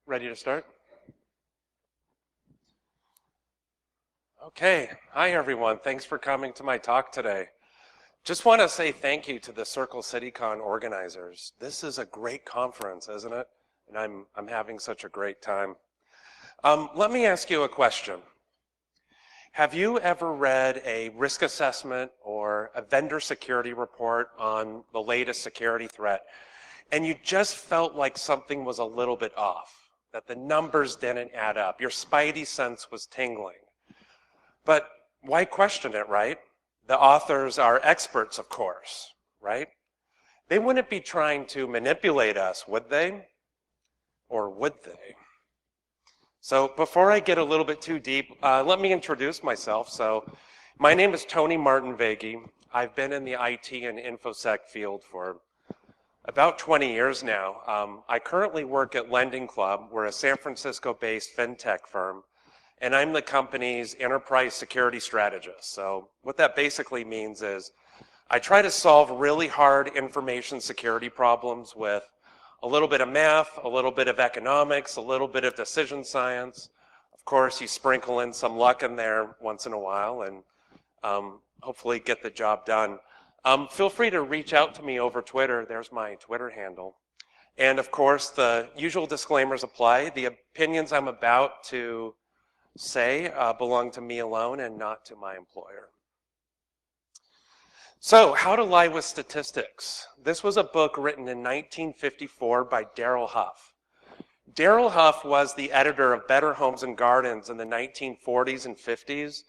Ready to start? Okay. Hi, everyone. Thanks for coming to my talk today. Just want to say thank you to the CircleCityCon organizers. This is a great conference, isn't it? And I'm having such a great time. Let me ask you a question. Have you ever read a risk assessment or a vendor security report on the latest security threat, and you just felt like something was a little bit off, that the numbers didn't add up? Your spidey sense was tingling. But why question it, right? The authors are experts, of course, right? They wouldn't be trying to manipulate us, would they? Or would they? So before I get a little bit too deep, let me introduce myself. So my name is Tony Martin Vegue. I've been in the IT and InfoSec field for about 20 years now. I currently work at Lending Club. We're a San Francisco-based fintech firm, and I'm the company's enterprise security strategist. So what that basically means is I try to solve really hard information security problems with a little bit of math, a little bit of economics, a little bit of decision science. Of course, you sprinkle in some luck in there once in a while and hopefully get the job done. Feel free to reach out to me over Twitter. There's my Twitter handle. And of course, the usual disclaimers apply. The opinions I'm about to say belong to me alone and not to my employer. So, How to Lie with Statistics. This was a book written in 1954 by Darrell Huff. Darrell Huff was the editor of Better Homes and Gardens in the 1940s and 50s,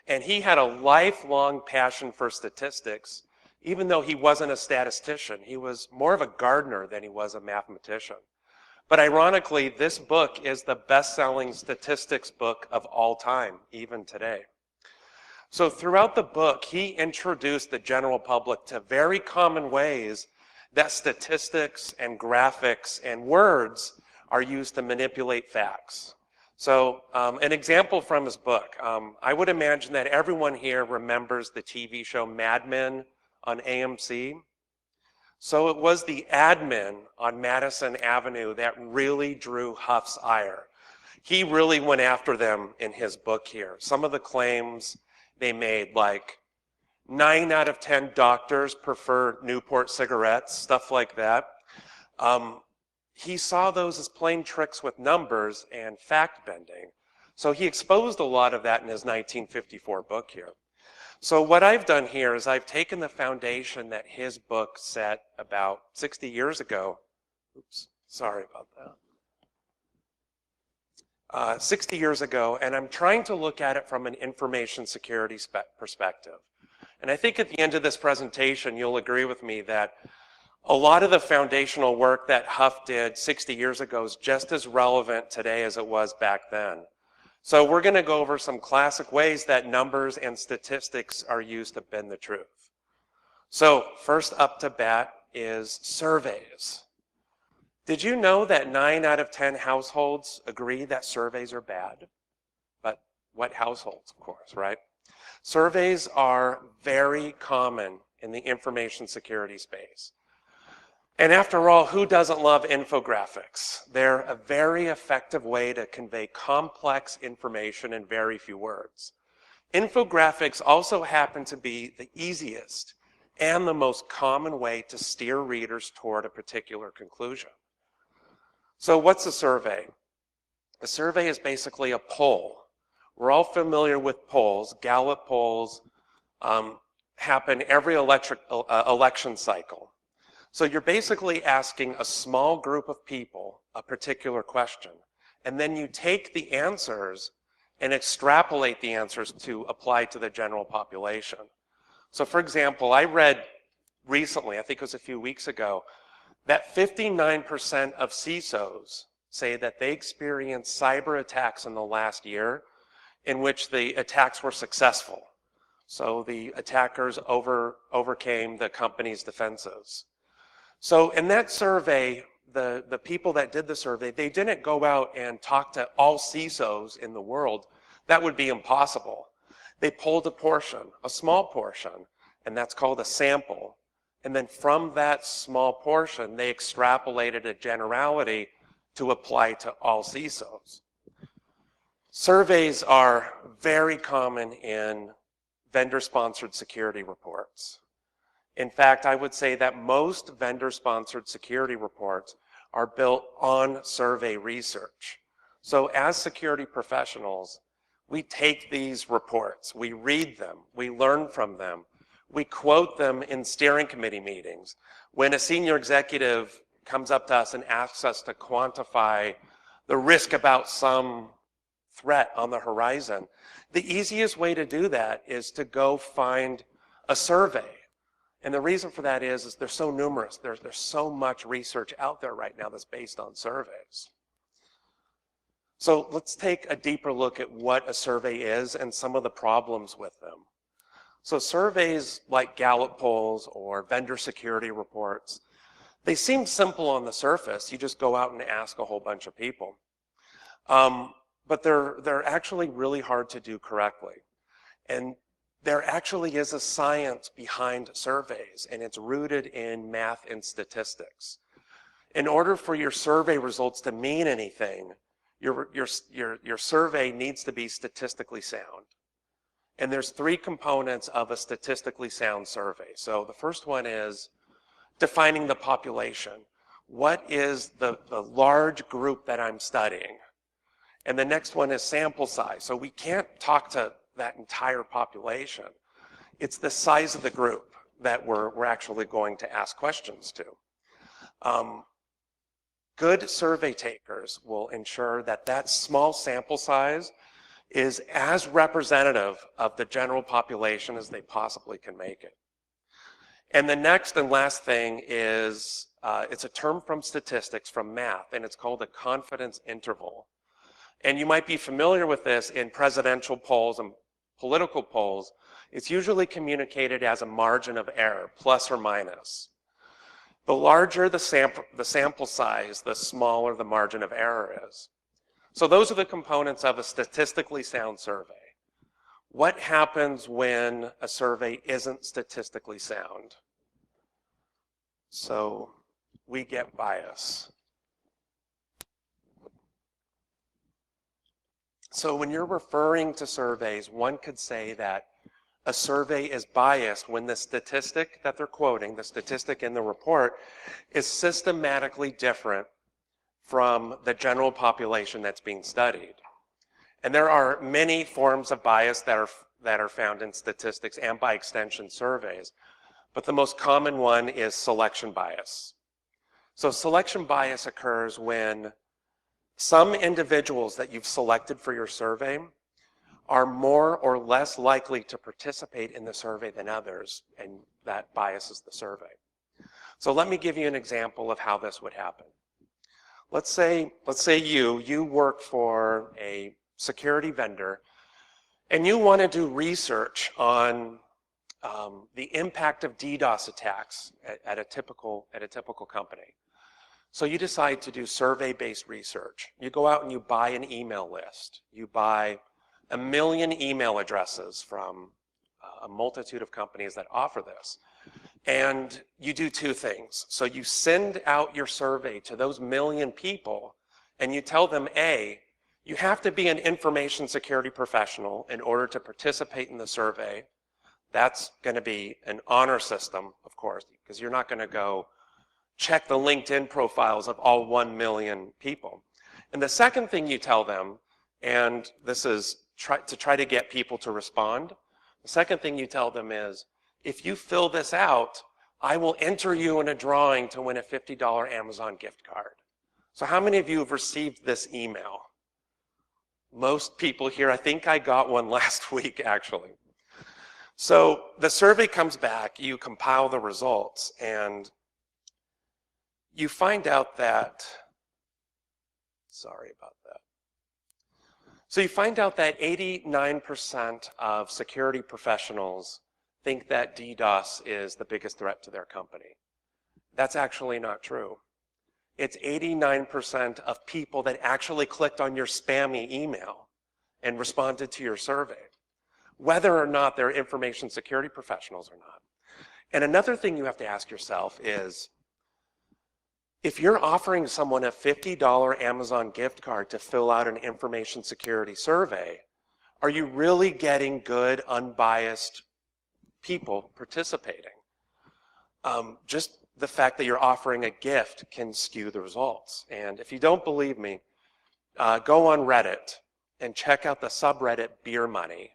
and he had a lifelong passion for statistics, even though he wasn't a statistician. He was more of a gardener than he was a mathematician. But ironically, this book is the best-selling statistics book of all time, even today. So throughout the book, he introduced the general public to very common ways that statistics and graphics and words are used to manipulate facts. So an example from his book, I would imagine that everyone here remembers the TV show Mad Men on AMC. So it was the admin on Madison Avenue that really drew Huff's ire. He really went after them in his book here. Some of the claims they made, like 9 out of 10 doctors prefer Newport cigarettes, stuff like that. He saw those as plain tricks with numbers and fact bending. So he exposed a lot of that in his 1954 book here. So what I've done here is I've taken the foundation that his book set about 60 years ago. Oops, sorry about that. 60 years ago, and I'm trying to look at it from an information security perspective. And I think at the end of this presentation, you'll agree with me that a lot of the foundational work that Huff did 60 years ago is just as relevant today as it was back then. So we're going to go over some classic ways that numbers and statistics are used to bend the truth. So first up to bat is surveys. Did you know that 9 out of 10 households agree that surveys are bad? But what households, of course, right? Surveys are very common in the information security space. And after all, who doesn't love infographics? They're a very effective way to convey complex information in very few words. Infographics also happen to be the easiest and the most common way to steer readers toward a particular conclusion. So what's a survey? A survey is basically a poll. We're all familiar with polls. Gallup polls happen every election cycle. So you're basically asking a small group of people a particular question, and then you take the answers and extrapolate the answers to apply to the general population. So for example, I read recently, I think it was a few weeks ago, that 59% of CISOs say that they experienced cyber attacks in the last year in which the attacks were successful. So the attackers overcame the company's defenses. So in that survey, the people that did the survey, they didn't go out and talk to all CISOs in the world. That would be impossible. They pulled a portion, a small portion, and that's called a sample. And then from that small portion, they extrapolated a generality to apply to all CISOs. Surveys are very common in vendor-sponsored security reports. In fact, I would say that most vendor-sponsored security reports are built on survey research. So as security professionals, we take these reports, we read them, we learn from them, we quote them in steering committee meetings. When a senior executive comes up to us and asks us to quantify the risk about some threat on the horizon, the easiest way to do that is to go find a survey. And the reason for that is they're so numerous. There's so much research out there right now that's based on surveys. So let's take a deeper look at what a survey is and some of the problems with them. So surveys like Gallup polls or vendor security reports, they seem simple on the surface. You just go out and ask a whole bunch of people. But they're actually really hard to do correctly. And there actually is a science behind surveys, and it's rooted in math and statistics. In order for your survey results to mean anything, your survey needs to be statistically sound. And there's three components of a statistically sound survey. So the first one is defining the population. What is the large group that I'm studying? And the next one is sample size. So we can't talk to that entire population. It's the size of the group that we're actually going to ask questions to. Good survey takers will ensure that that small sample size is as representative of the general population as they possibly can make it. And the next and last thing is, it's a term from statistics, from math, and it's called a confidence interval. And you might be familiar with this in presidential polls and political polls. It's usually communicated as a margin of error, plus or minus. The larger the sample size, the smaller the margin of error is. So those are the components of a statistically sound survey. What happens when a survey isn't statistically sound? So we get bias. So when you're referring to surveys, one could say that a survey is biased when the statistic that they're quoting, the statistic in the report, is systematically different from the general population that's being studied. And there are many forms of bias that are found in statistics and by extension surveys, but the most common one is selection bias. So selection bias occurs when some individuals that you've selected for your survey are more or less likely to participate in the survey than others, and that biases the survey. So let me give you an example of how this would happen. Let's say you work for a security vendor and you want to do research on the impact of DDoS attacks at a typical company. So you decide to do survey-based research. You go out and you buy an email list. You buy 1 million email addresses from a multitude of companies that offer this. And you do two things. So you send out your survey to those 1 million people and you tell them, A, you have to be an information security professional in order to participate in the survey. That's going to be an honor system, of course, because you're not going to go check the LinkedIn profiles of all 1 million people. And the second thing you tell them, and this is to try to get people to respond, the second thing you tell them is, if you fill this out, I will enter you in a drawing to win a $50 Amazon gift card. So how many of you have received this email? Most people here. I think I got one last week, actually. So the survey comes back, you compile the results, and you find out that, sorry about that. So you find out that 89% of security professionals think that DDoS is the biggest threat to their company. That's actually not true. It's 89% of people that actually clicked on your spammy email and responded to your survey, whether or not they're information security professionals or not. And another thing you have to ask yourself is, If you're offering someone a $50 Amazon gift card to fill out an information security survey, are you really getting good, unbiased people participating? Just the fact that you're offering a gift can skew the results. And if you don't believe me, go on Reddit and check out the subreddit Beer Money.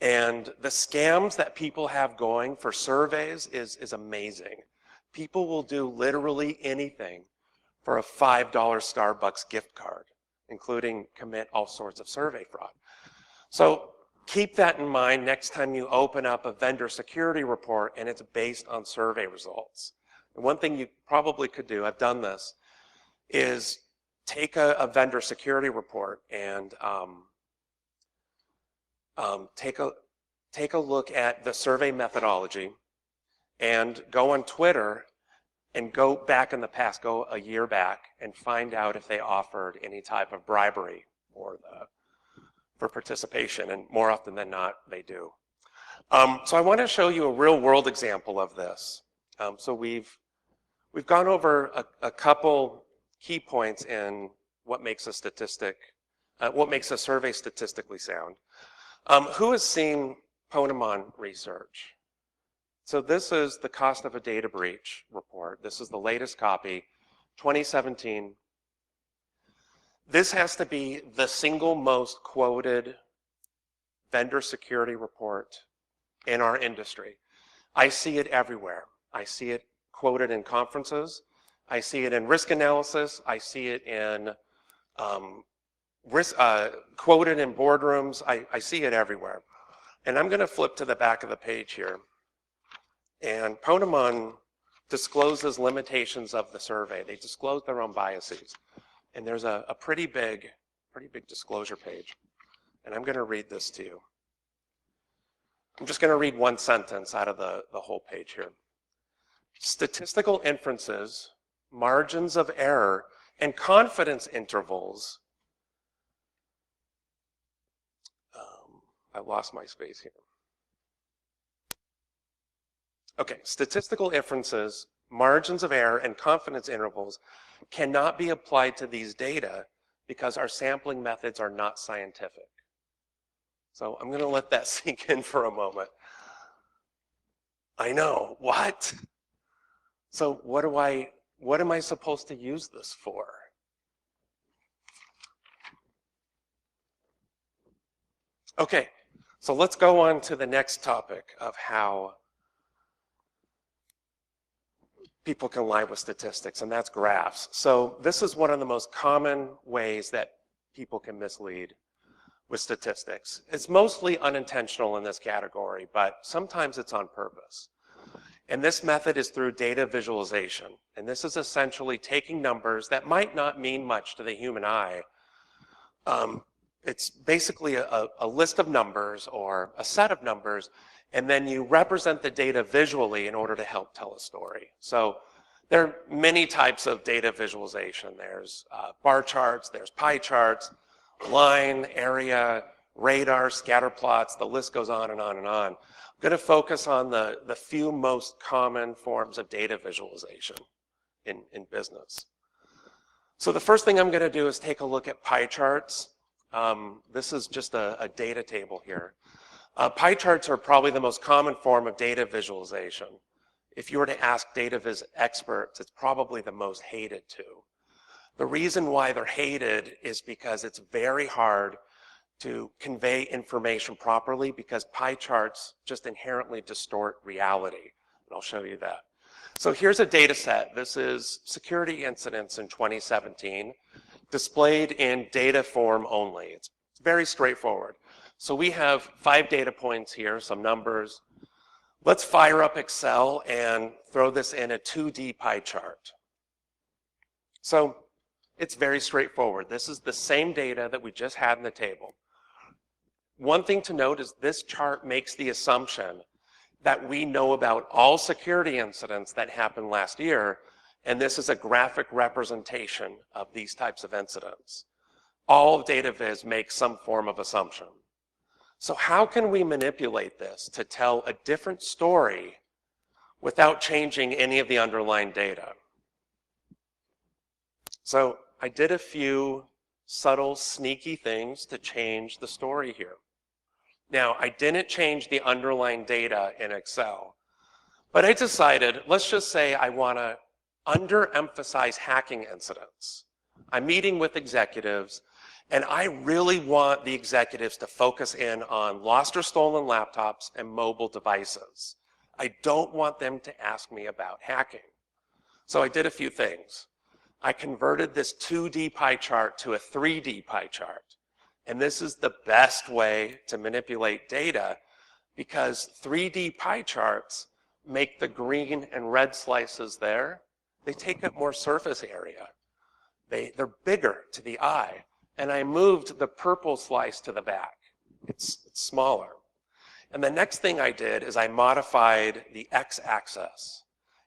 And the scams that people have going for surveys is amazing. People will do literally anything for a $5 Starbucks gift card, including commit all sorts of survey fraud. So keep that in mind next time you open up a vendor security report and it's based on survey results. And one thing you probably could do, I've done this, is take a vendor security report and take a look at the survey methodology and go on Twitter and go back in the past, go a year back and find out if they offered any type of bribery for participation, and more often than not, they do. So I want to show you a real world example of this. So we've gone over a couple key points in what makes a statistic, what makes a survey statistically sound. Who has seen Ponemon research? So this is the cost of a data breach report. This is the latest copy, 2017. This has to be the single most quoted vendor security report in our industry. I see it everywhere. I see it quoted in conferences. I see it in risk analysis. I see it in quoted in boardrooms. I see it everywhere. And I'm going to flip to the back of the page here. And Ponemon discloses limitations of the survey. They disclose their own biases. And there's a pretty big disclosure page. And I'm going to read this to you. I'm just going to read one sentence out of the whole page here. Statistical inferences, margins of error, and confidence intervals. I lost my space here. Okay, statistical inferences, margins of error, and confidence intervals cannot be applied to these data because our sampling methods are not scientific. So I'm going to let that sink in for a moment. I know, what? So what am I supposed to use this for? Okay, so let's go on to the next topic of how people can lie with statistics, and that's graphs. So this is one of the most common ways that people can mislead with statistics. It's mostly unintentional in this category, but sometimes it's on purpose. And this method is through data visualization. And this is essentially taking numbers that might not mean much to the human eye. It's basically a list of numbers or a set of numbers, and then you represent the data visually in order to help tell a story. So there are many types of data visualization. There's bar charts, there's pie charts, line, area, radar, scatter plots, the list goes on and on and on. I'm going to focus on the few most common forms of data visualization in business. So the first thing I'm going to do is take a look at pie charts. This is just a data table here. Pie charts are probably the most common form of data visualization. If you were to ask data viz experts, it's probably the most hated too. The reason why they're hated is because it's very hard to convey information properly because pie charts just inherently distort reality. And I'll show you that. So here's a data set. This is security incidents in 2017, displayed in data form only. It's very straightforward. So we have 5 data points here, some numbers. Let's fire up Excel and throw this in a 2D pie chart. So it's very straightforward. This is the same data that we just had in the table. One thing to note is this chart makes the assumption that we know about all security incidents that happened last year, and this is a graphic representation of these types of incidents. All of data viz makes some form of assumption. So how can we manipulate this to tell a different story without changing any of the underlying data? So I did a few subtle, sneaky things to change the story here. Now, I didn't change the underlying data in Excel, but I decided, let's just say I want to underemphasize hacking incidents. I'm meeting with executives, and I really want the executives to focus in on lost or stolen laptops and mobile devices. I don't want them to ask me about hacking. So I did a few things. I converted this 2D pie chart to a 3D pie chart. And this is the best way to manipulate data because 3D pie charts make the green and red slices there, they take up more surface area. They're bigger to the eye. And I moved the purple slice to the back. It's smaller. And the next thing I did is I modified the x-axis.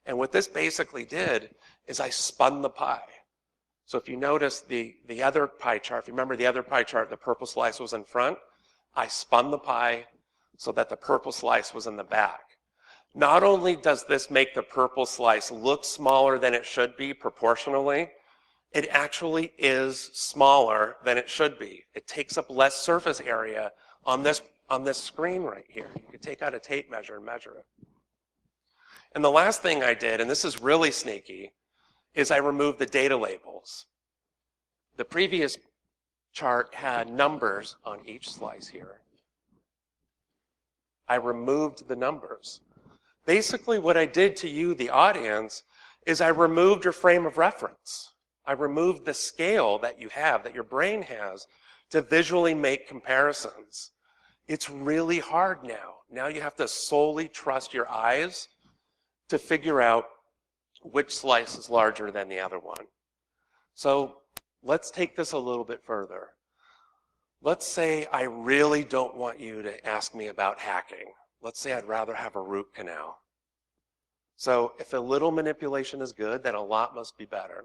And what this basically did is I spun the pie. So if you notice the other pie chart, if you remember the other pie chart, the purple slice was in front, I spun the pie so that the purple slice was in the back. Not only does this make the purple slice look smaller than it should be proportionally, it actually is smaller than it should be. It takes up less surface area on this screen right here. You could take out a tape measure and measure it. And the last thing I did, and this is really sneaky, is I removed the data labels. The previous chart had numbers on each slice here. I removed the numbers. Basically what I did to you, the audience, is I removed your frame of reference. I removed the scale that you have, that your brain has, to visually make comparisons. It's really hard now. Now you have to solely trust your eyes to figure out which slice is larger than the other one. So let's take this a little bit further. Let's say I really don't want you to ask me about hacking. Let's say I'd rather have a root canal. So if a little manipulation is good, then a lot must be better.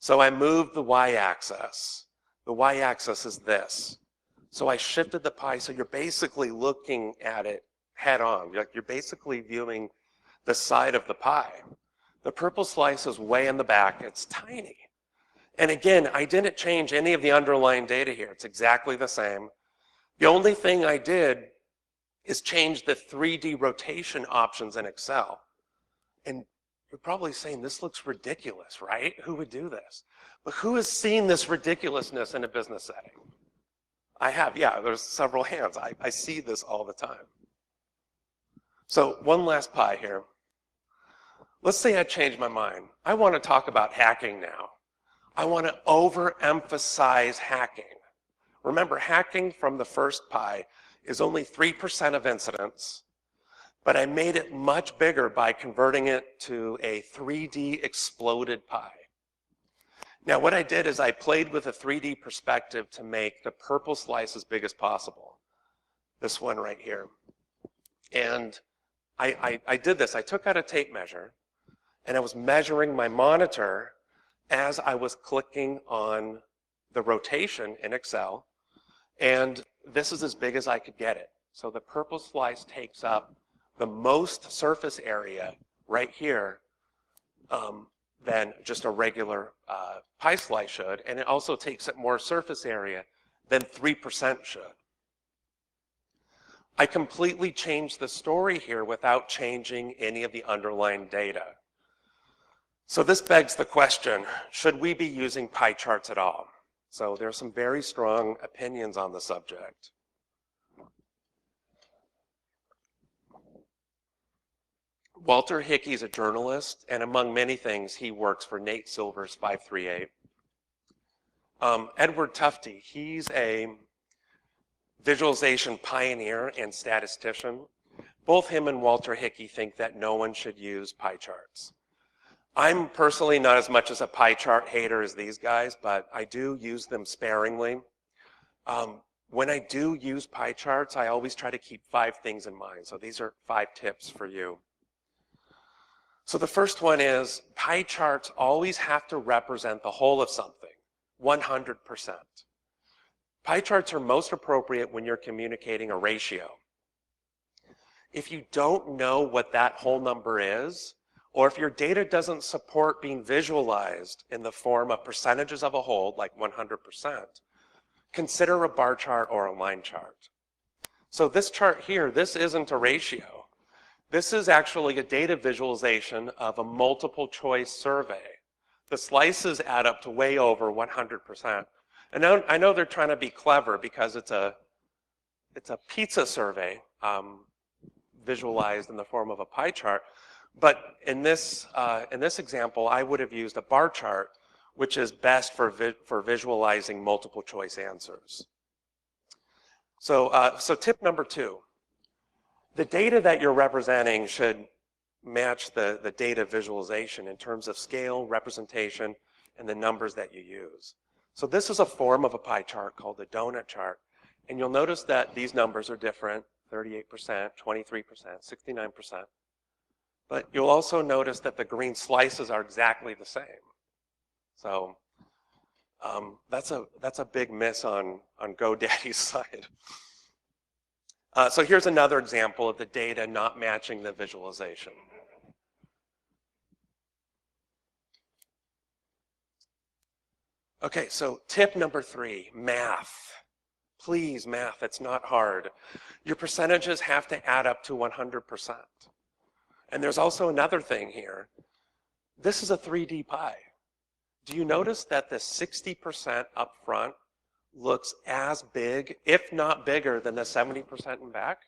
So I moved the y-axis. The y-axis is this. So I shifted the pie, so you're basically looking at it head on. You're basically viewing the side of the pie. The purple slice is way in the back. It's tiny. And again, I didn't change any of the underlying data here. It's exactly the same. The only thing I did is change the 3D rotation options in Excel. And you're probably saying, this looks ridiculous, right? Who would do this? But who has seen this ridiculousness in a business setting? I have, yeah, there's several hands. I see this all the time. So one last pie here. Let's say I change my mind. I want to talk about hacking now. I want to overemphasize hacking. Remember, hacking from the first pie is only 3% of incidents, but I made it much bigger by converting it to a 3D exploded pie. Now what I did is I played with a 3D perspective to make the purple slice as big as possible. This one right here. And I did this. I took out a tape measure and I was measuring my monitor as I was clicking on the rotation in Excel. And this is as big as I could get it. So the purple slice takes up the most surface area right here than just a regular pie slice should. And it also takes up more surface area than 3% should. I completely changed the story here without changing any of the underlying data. So this begs the question, should we be using pie charts at all? So there are some very strong opinions on the subject. Walter Hickey is a journalist, and among many things, he works for Nate Silver's 538. Edward Tufte, he's a visualization pioneer and statistician. Both him and Walter Hickey think that no one should use pie charts. I'm personally not as much as a pie chart hater as these guys, but I do use them sparingly. When I do use pie charts, I always try to keep 5 things in mind. So these are 5 tips for you. So the first one is pie charts always have to represent the whole of something, 100%. Pie charts are most appropriate when you're communicating a ratio. If you don't know what that whole number is, or if your data doesn't support being visualized in the form of percentages of a whole, like 100%, consider a bar chart or a line chart. So this chart here, this isn't a ratio. This is actually a data visualization of a multiple choice survey. The slices add up to way over 100%. And I know they're trying to be clever because it's a pizza survey visualized in the form of a pie chart. But in this example, I would have used a bar chart, which is best for visualizing multiple choice answers. So tip number 2, the data that you're representing should match the data visualization in terms of scale, representation, and the numbers that you use. So this is a form of a pie chart called the donut chart. And you'll notice that these numbers are different, 38%, 23%, 69%. But you'll also notice that the green slices are exactly the same. So that's a big miss on GoDaddy's side. So here's another example of the data not matching the visualization. Okay, so tip number 3, math. Please, math, it's not hard. Your percentages have to add up to 100%. And there's also another thing here. This is a 3D pie. Do you notice that the 60% up front looks as big, if not bigger, than the 70% in back?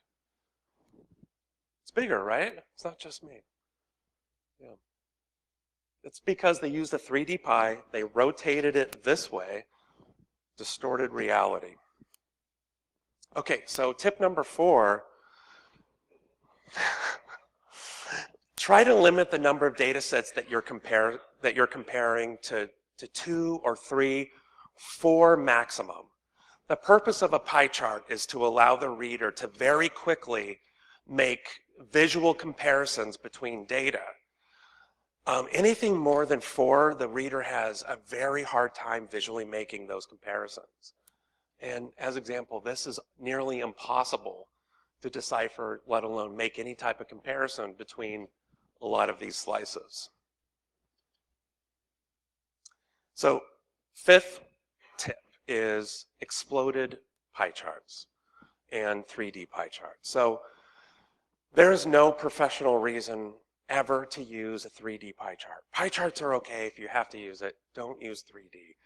It's bigger, right? It's not just me. Yeah. It's because they used a 3D pie, they rotated it this way, distorted reality. Okay, so tip number 4, try to limit the number of data sets that you're comparing to 2 or 3, 4 maximum. The purpose of a pie chart is to allow the reader to very quickly make visual comparisons between data. Anything more than 4, the reader has a very hard time visually making those comparisons. And as example, this is nearly impossible to decipher, let alone make any type of comparison between a lot of these slices. So 5th tip is exploded pie charts and 3D pie charts. So there is no professional reason ever to use a 3D pie chart. Pie charts are okay if you have to use it. Don't use 3D.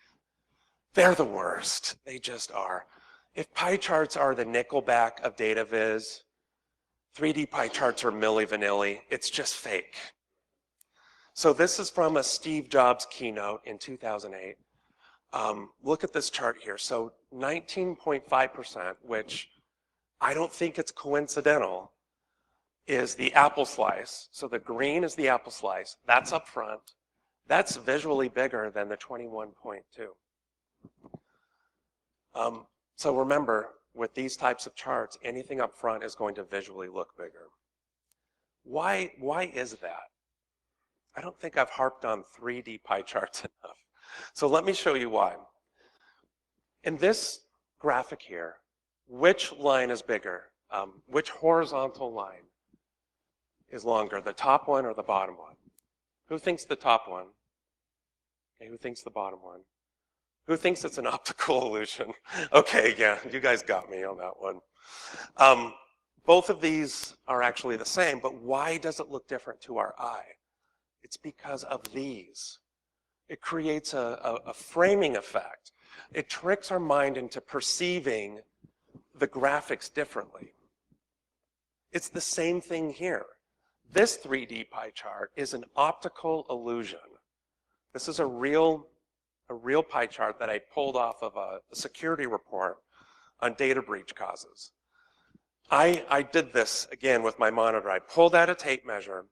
They're the worst. They just are. If pie charts are the Nickelback of data viz, 3D pie charts are Milli Vanilli. It's just fake. So this is from a Steve Jobs keynote in 2008. Look at this chart here. So 19.5%, which I don't think it's coincidental, is the apple slice. So the green is the apple slice. That's up front. That's visually bigger than the 21.2. So remember, with these types of charts, anything up front is going to visually look bigger. Why is that? I don't think I've harped on 3D pie charts enough. So let me show you why. In this graphic here, which line is bigger? Which horizontal line is longer, the top one or the bottom one? Who thinks the top one? Okay, who thinks the bottom one? Who thinks it's an optical illusion? Okay, yeah, you guys got me on that one. Both of these are actually the same, but why does it look different to our eye? It's because of these. It creates a framing effect. It tricks our mind into perceiving the graphics differently. It's the same thing here. This 3D pie chart is an optical illusion. This is a real pie chart that I pulled off of a security report on data breach causes. I did this again with my monitor. I pulled out a tape measure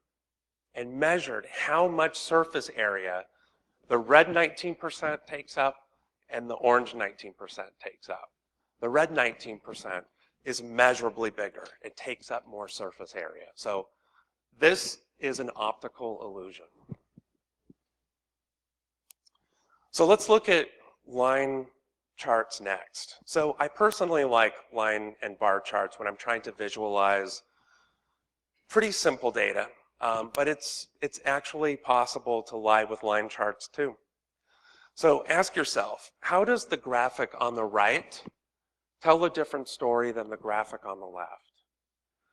and measured how much surface area the red 19% takes up and the orange 19% takes up. The red 19% is measurably bigger. It takes up more surface area. So this is an optical illusion. So let's look at line charts next. So I personally like line and bar charts when I'm trying to visualize pretty simple data. but it's actually possible to lie with line charts too. So ask yourself, how does the graphic on the right tell a different story than the graphic on the left?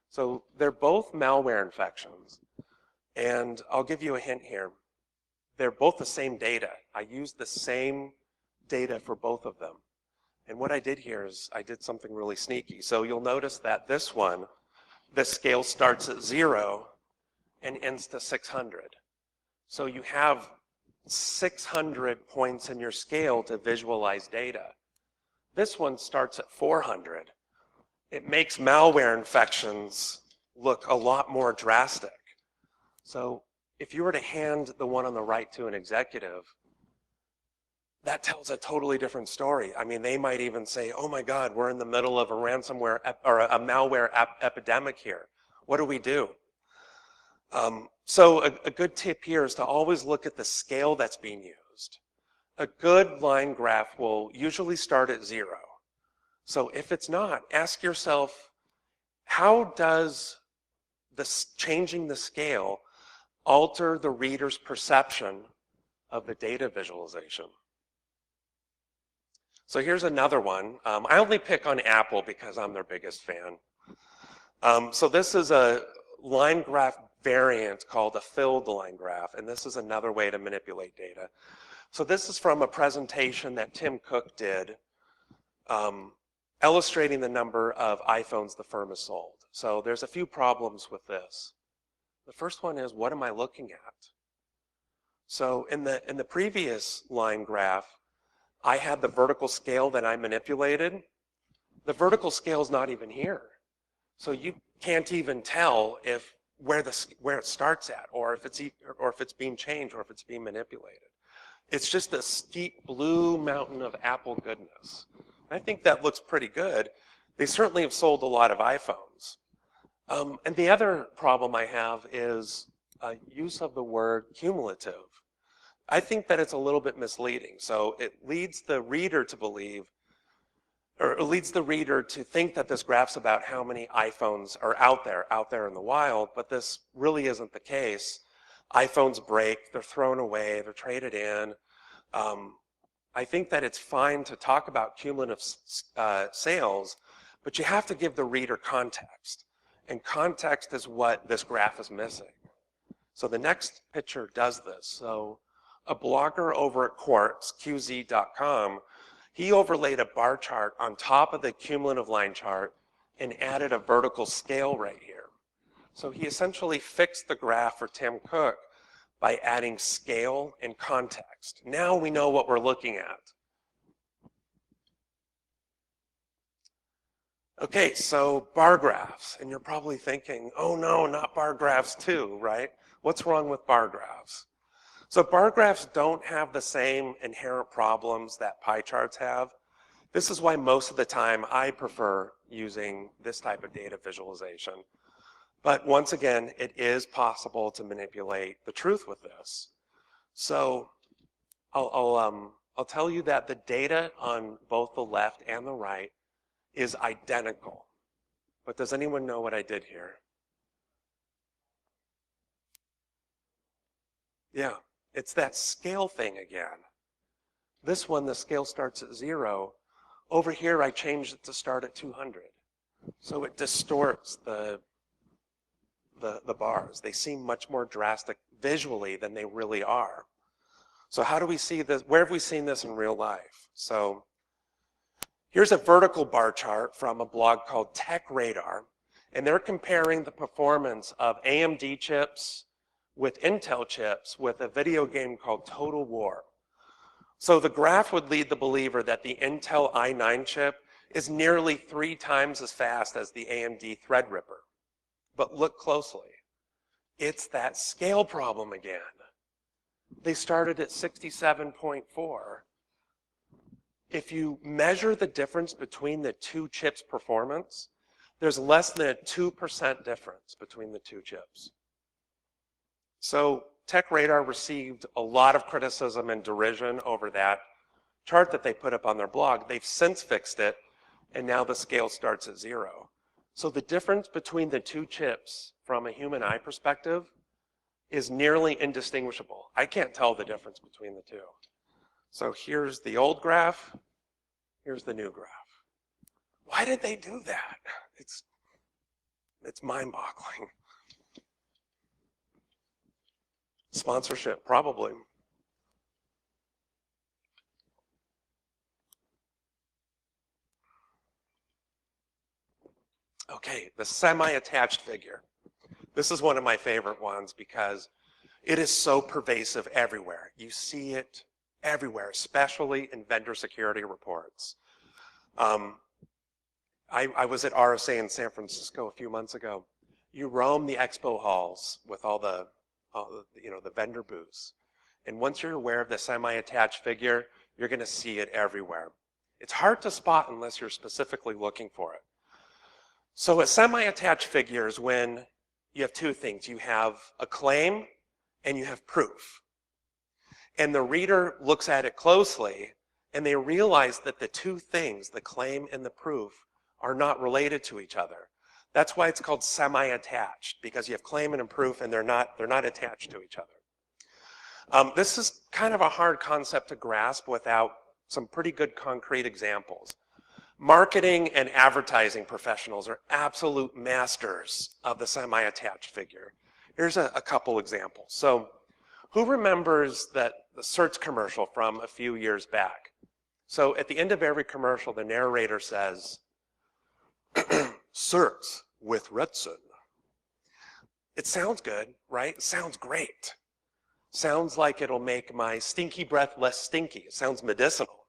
So they're both malware infections, and I'll give you a hint here. They're both the same data. I used the same data for both of them. And what I did here is I did something really sneaky. So you'll notice that this one, the scale starts at 0 and ends to 600. So you have 600 points in your scale to visualize data. This one starts at 400. It makes malware infections look a lot more drastic. So if you were to hand the one on the right to an executive, that tells a totally different story. I mean, they might even say, oh my God, we're in the middle of a ransomware or a malware epidemic here. What do we do? So a good tip here is to always look at the scale that's being used. A good line graph will usually start at 0. So if it's not, ask yourself, how does this changing the scale alter the reader's perception of the data visualization? So here's another one. I only pick on Apple because I'm their biggest fan. So this is a line graph variant called a filled line graph, and this is another way to manipulate data. So this is from a presentation that Tim Cook did, illustrating the number of iPhones the firm has sold. So there's a few problems with this. The first one is, what am I looking at? So in the previous line graph, I had the vertical scale that I manipulated. The vertical scale is not even here. So you can't even tell if where it starts at, or if it's being changed, or if it's being manipulated. It's just a steep blue mountain of Apple goodness. I think that looks pretty good. They certainly have sold a lot of iPhones. And the other problem I have is use of the word cumulative. I think that it's a little bit misleading. So it leads the reader to believe, or it leads the reader to think that this graph's about how many iPhones are out there in the wild, but this really isn't the case. iPhones break, they're thrown away, they're traded in. I think that it's fine to talk about cumulative sales, but you have to give the reader context. And context is what this graph is missing. So the next picture does this. So a blogger over at Quartz, QZ.com, he overlaid a bar chart on top of the cumulative line chart and added a vertical scale right here. So he essentially fixed the graph for Tim Cook by adding scale and context. Now we know what we're looking at. Okay, so bar graphs, and you're probably thinking, oh no, not bar graphs too, right? What's wrong with bar graphs? So bar graphs don't have the same inherent problems that pie charts have. This is why most of the time I prefer using this type of data visualization. But once again, it is possible to manipulate the truth with this. So I'll tell you that the data on both the left and the right is identical. But does anyone know what I did here? Yeah, it's that scale thing again. This one, the scale starts at 0. Over here, I changed it to start at 200. So it distorts the bars. They seem much more drastic visually than they really are. So how do we see this? Where have we seen this in real life? So here's a vertical bar chart from a blog called Tech Radar, and they're comparing the performance of AMD chips with Intel chips with a video game called Total War. So the graph would lead the believer that the Intel i9 chip is nearly 3 times as fast as the AMD Threadripper. But look closely. It's that scale problem again. They started at 67.4. If you measure the difference between the two chips' performance, there's less than a 2% difference between the two chips. So TechRadar received a lot of criticism and derision over that chart that they put up on their blog. They've since fixed it, and now the scale starts at 0. So the difference between the two chips from a human eye perspective is nearly indistinguishable. I can't tell the difference between the two. So here's the old graph, here's the new graph. Why did they do that? It's mind-boggling. Sponsorship, probably. Okay, the semi-attached figure. This is one of my favorite ones because it is so pervasive everywhere. You see it everywhere, especially in vendor security reports. I was at RSA in San Francisco a few months ago. You roam the expo halls with all the vendor booths. And once you're aware of the semi-attached figure, you're going to see it everywhere. It's hard to spot unless you're specifically looking for it. So a semi-attached figure is when you have two things. You have a claim and you have proof. And the reader looks at it closely and they realize that the two things, the claim and the proof, are not related to each other. That's why it's called semi-attached, because you have claim and proof and they're not attached to each other. This is kind of a hard concept to grasp without some pretty good concrete examples. Marketing and advertising professionals are absolute masters of the semi-attached figure. Here's a couple examples. So who remembers the search commercial from a few years back? So at the end of every commercial, the narrator says, "Search with Redson." It sounds good, right? It sounds great. Sounds like it'll make my stinky breath less stinky. It sounds medicinal.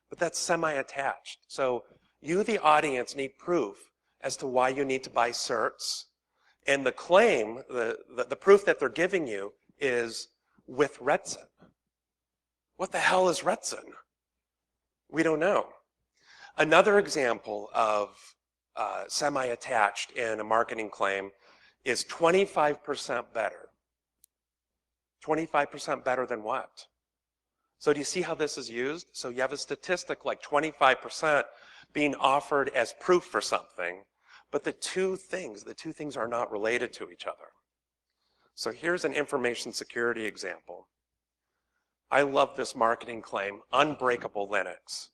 But that's semi-attached. So you, the audience, need proof as to why you need to buy certs. And the claim, the proof that they're giving you is with Redson. What the hell is Redson? We don't know. Another example of semi-attached in a marketing claim is 25% better. 25% better than what? So do you see how this is used? So you have a statistic like 25% being offered as proof for something, but the two things are not related to each other. So here's an information security example. I love this marketing claim, unbreakable Linux.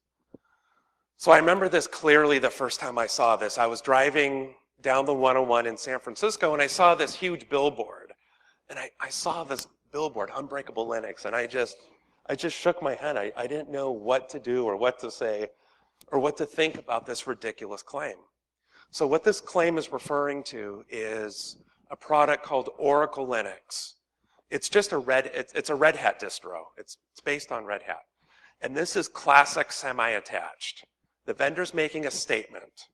So I remember this clearly the first time I saw this. I was driving down the 101 in San Francisco and I saw this huge billboard. And I saw this billboard, unbreakable Linux, and I just shook my head. I didn't know what to do or what to say or what to think about this ridiculous claim. So what this claim is referring to is a product called Oracle Linux. It's just it's a Red Hat distro. It's based on Red Hat. And this is classic semi-attached. The vendor's making a statement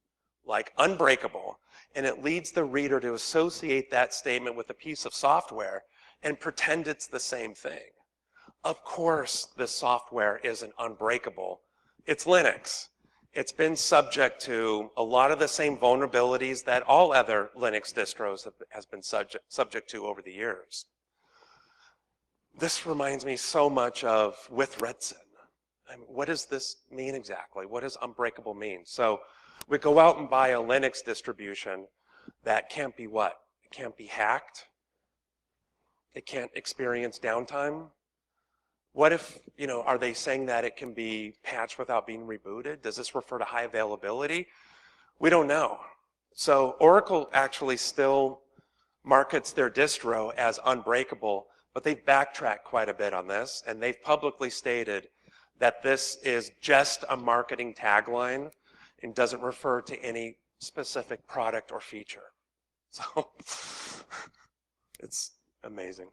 like unbreakable, and it leads the reader to associate that statement with a piece of software and pretend it's the same thing. Of course, this software isn't unbreakable. It's Linux. It's been subject to a lot of the same vulnerabilities that all other Linux distros has been subject to over the years. This reminds me so much of with Redson. I mean, what does this mean exactly? What does unbreakable mean? So we go out and buy a Linux distribution that can't be what? It can't be hacked. It can't experience downtime. What if, are they saying that it can be patched without being rebooted? Does this refer to high availability? We don't know. So Oracle actually still markets their distro as unbreakable, but they've backtracked quite a bit on this, and they've publicly stated that this is just a marketing tagline and doesn't refer to any specific product or feature. So it's amazing.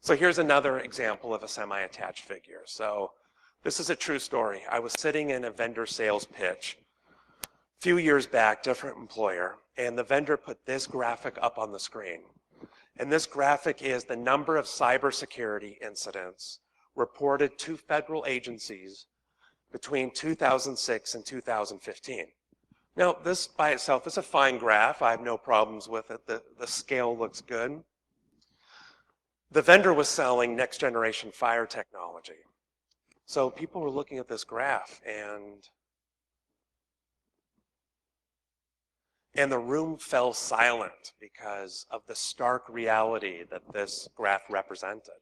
So here's another example of a semi-attached figure. So this is a true story. I was sitting in a vendor sales pitch a few years back, different employer, and the vendor put this graphic up on the screen. And this graphic is the number of cybersecurity incidents reported to federal agencies between 2006 and 2015. Now, this by itself is a fine graph. I have no problems with it. The scale looks good. The vendor was selling next generation fire technology. So people were looking at this graph and And the room fell silent because of the stark reality that this graph represented.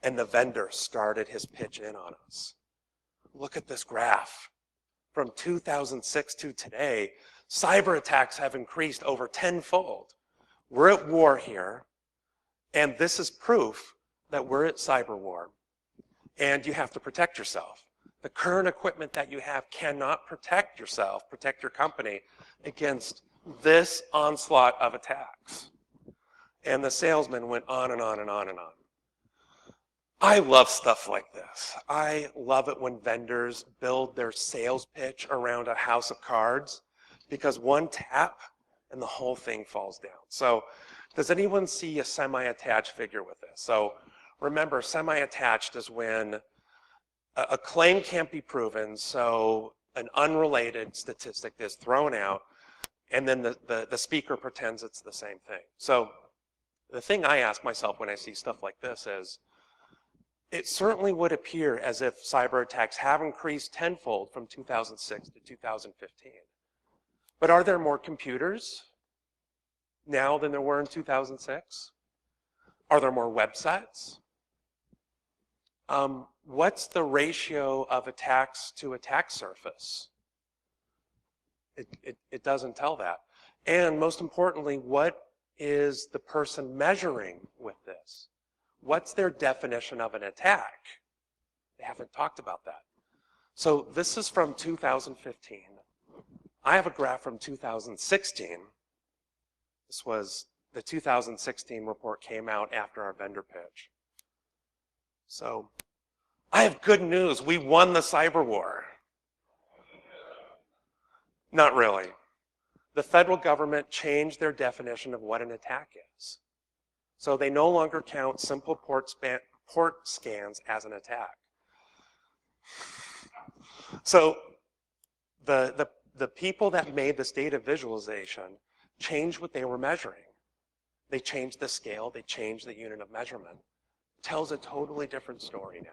And the vendor started his pitch in on us. Look at this graph. From 2006 to today, cyber attacks have increased over tenfold. We're at war here, and this is proof that we're at cyber war, and you have to protect yourself. The current equipment that you have cannot protect yourself, protect your company against this onslaught of attacks. And the salesman went on and on and on and on. I love stuff like this. I love it when vendors build their sales pitch around a house of cards, because one tap and the whole thing falls down. So does anyone see a semi-attached figure with this? So remember, semi-attached is when a claim can't be proven, so an unrelated statistic is thrown out, and then the speaker pretends it's the same thing. So the thing I ask myself when I see stuff like this is, it certainly would appear as if cyber attacks have increased tenfold from 2006 to 2015. But are there more computers now than there were in 2006? Are there more websites? What's the ratio of attacks to attack surface? It doesn't tell that. And most importantly, what is the person measuring with this? What's their definition of an attack? They haven't talked about that. So this is from 2015. I have a graph from 2016. This was the 2016 report came out after our vendor pitch. So I have good news. We won the cyber war. Not really. The federal government changed their definition of what an attack is. So they no longer count simple port scans as an attack. So the people that made this data visualization changed what they were measuring. They changed the scale, they changed the unit of measurement. It tells a totally different story now.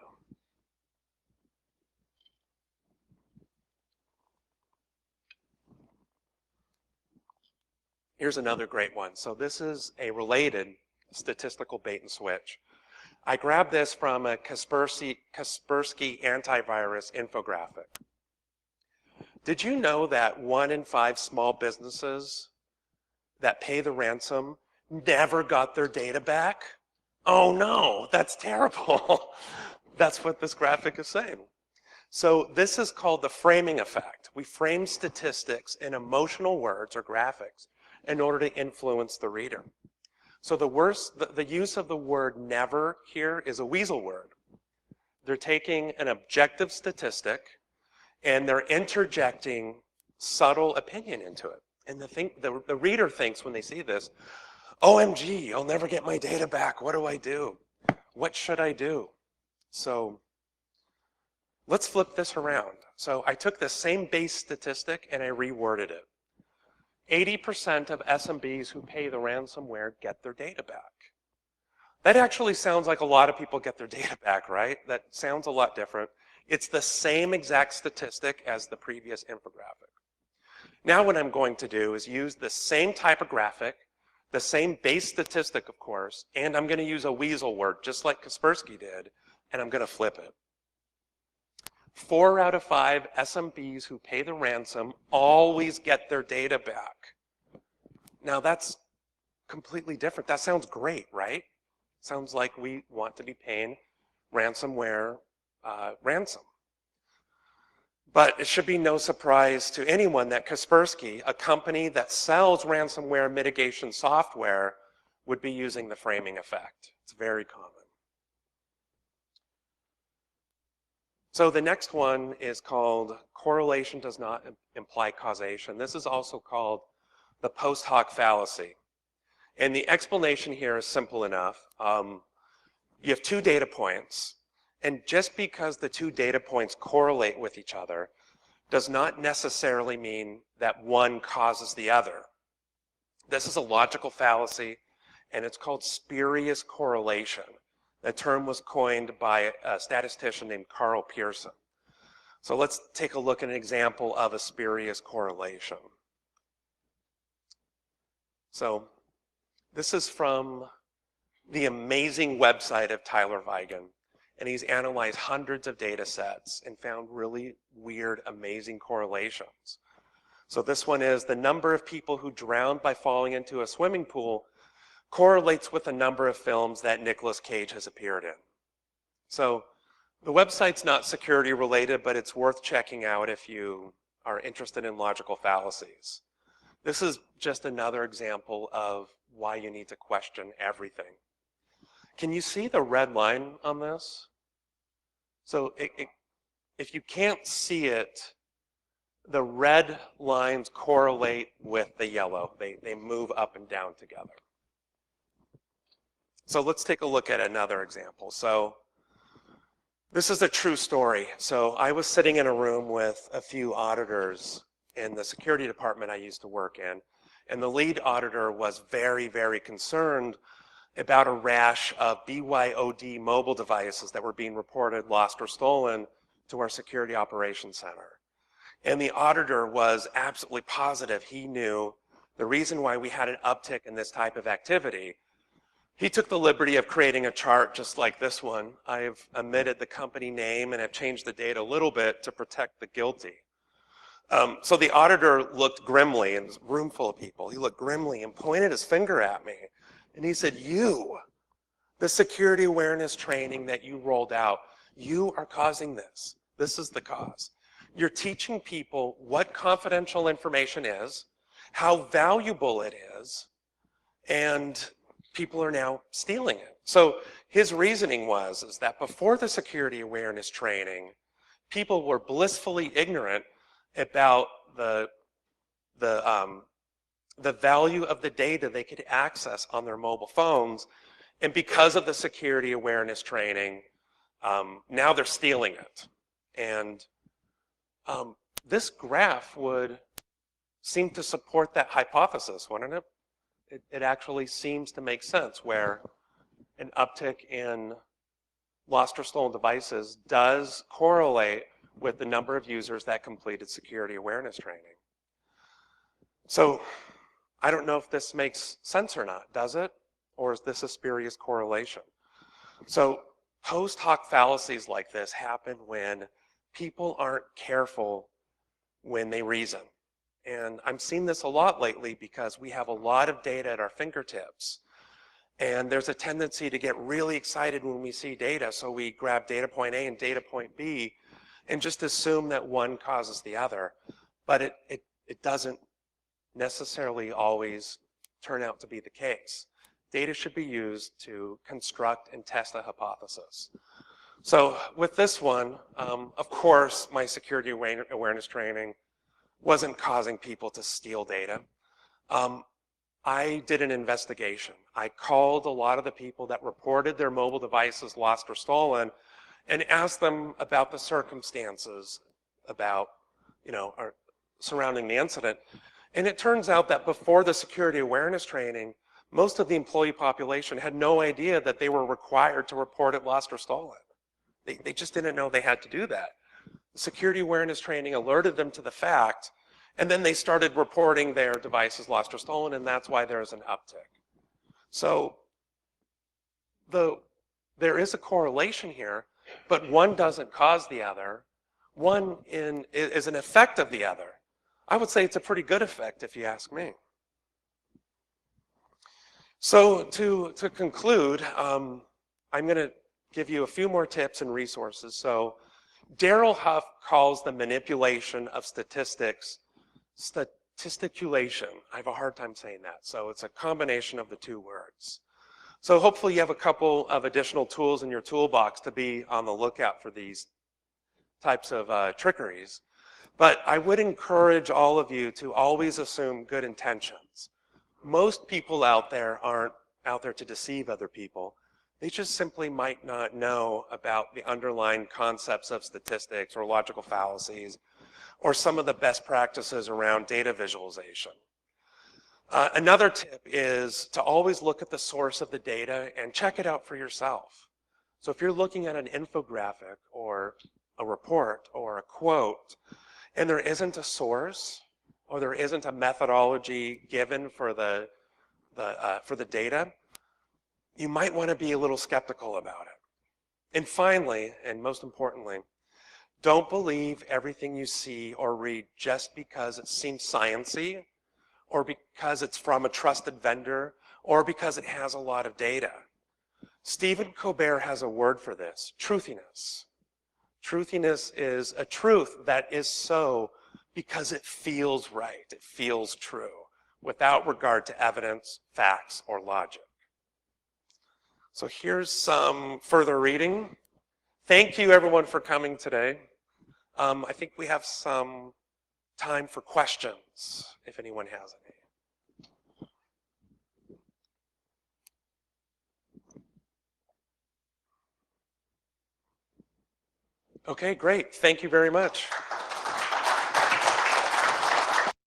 Here's another great one. So this is a related statistical bait and switch. I grabbed this from a Kaspersky antivirus infographic. Did you know that 1 in 5 small businesses that pay the ransom never got their data back? Oh no, that's terrible. That's what this graphic is saying. So this is called the framing effect. We frame statistics in emotional words or graphics in order to influence the reader. So the use of the word never here is a weasel word. They're taking an objective statistic and they're interjecting subtle opinion into it. And the reader thinks when they see this, OMG, I'll never get my data back. What do I do? What should I do? So let's flip this around. So I took the same base statistic and I reworded it. 80% of SMBs who pay the ransomware get their data back. That actually sounds like a lot of people get their data back, right? That sounds a lot different. It's the same exact statistic as the previous infographic. Now what I'm going to do is use the same type of graphic, the same base statistic, of course, and I'm going to use a weasel word, just like Kaspersky did, and I'm going to flip it. 4 out of 5 SMBs who pay the ransom always get their data back. Now that's completely different. That sounds great, right? Sounds like we want to be paying ransomware ransom. But it should be no surprise to anyone that Kaspersky, a company that sells ransomware mitigation software, would be using the framing effect. It's very common. So the next one is called correlation does not imply causation. This is also called the post hoc fallacy. And the explanation here is simple enough. You have 2 data points, and just because the 2 data points correlate with each other does not necessarily mean that one causes the other. This is a logical fallacy, and it's called spurious correlation. The term was coined by a statistician named Carl Pearson. So let's take a look at an example of a spurious correlation. So this is from the amazing website of Tyler Vegue, and he's analyzed hundreds of data sets and found really weird, amazing correlations. So this one is the number of people who drowned by falling into a swimming pool correlates with the number of films that Nicolas Cage has appeared in. So the website's not security related, but it's worth checking out if you are interested in logical fallacies. This is just another example of why you need to question everything. Can you see the red line on this? So if you can't see it, the red lines correlate with the yellow. They move up and down together. So let's take a look at another example. So this is a true story. So I was sitting in a room with a few auditors in the security department I used to work in, and the lead auditor was very, very concerned about a rash of BYOD mobile devices that were being reported lost or stolen to our security operations center. And the auditor was absolutely positive he knew the reason why we had an uptick in this type of activity. He took the liberty of creating a chart just like this one. I've omitted the company name and have changed the date a little bit to protect the guilty. So the auditor looked grimly, and it was a room full of people. He looked grimly and pointed his finger at me. And he said, "You, the security awareness training that you rolled out, you are causing this. This is the cause. You're teaching people what confidential information is, how valuable it is, and people are now stealing it." So his reasoning is that before the security awareness training, people were blissfully ignorant about the value of the data they could access on their mobile phones, and because of the security awareness training, now they're stealing it. And this graph would seem to support that hypothesis, wouldn't it? It actually seems to make sense where an uptick in lost or stolen devices does correlate with the number of users that completed security awareness training. So I don't know if this makes sense or not, does it? Or is this a spurious correlation? So post hoc fallacies like this happen when people aren't careful when they reason. And I'm seeing this a lot lately because we have a lot of data at our fingertips. And there's a tendency to get really excited when we see data. So we grab data point A and data point B and just assume that one causes the other. But it doesn't necessarily always turn out to be the case. Data should be used to construct and test a hypothesis. So with this one, of course, my security awareness training wasn't causing people to steal data. I did an investigation. I called a lot of the people that reported their mobile devices lost or stolen and asked them about the circumstances about, surrounding the incident. And it turns out that before the security awareness training, most of the employee population had no idea that they were required to report it lost or stolen. They just didn't know they had to do that. The security awareness training alerted them to the fact, and then they started reporting their devices lost or stolen, and that's why there's an uptick. So there is a correlation here, but one doesn't cause the other. One is an effect of the other. I would say it's a pretty good effect if you ask me. So to conclude, I'm going to give you a few more tips and resources. So Daryl Huff calls the manipulation of statistics statisticulation. I have a hard time saying that. So it's a combination of the two words. So hopefully you have a couple of additional tools in your toolbox to be on the lookout for these types of trickeries. But I would encourage all of you to always assume good intentions. Most people out there aren't out there to deceive other people. They just simply might not know about the underlying concepts of statistics or logical fallacies or some of the best practices around data visualization. Another tip is to always look at the source of the data and check it out for yourself. So if you're looking at an infographic or a report or a quote and there isn't a source or there isn't a methodology given for the the data, you might want to be a little skeptical about it. And finally, and most importantly, don't believe everything you see or read just because it seems sciencey, or because it's from a trusted vendor, or because it has a lot of data. Stephen Colbert has a word for this: truthiness. Truthiness is a truth that is so because it feels right, it feels true, without regard to evidence, facts, or logic. So here's some further reading. Thank you everyone for coming today. I think we have some time for questions, if anyone has any. Okay, great. Thank you very much.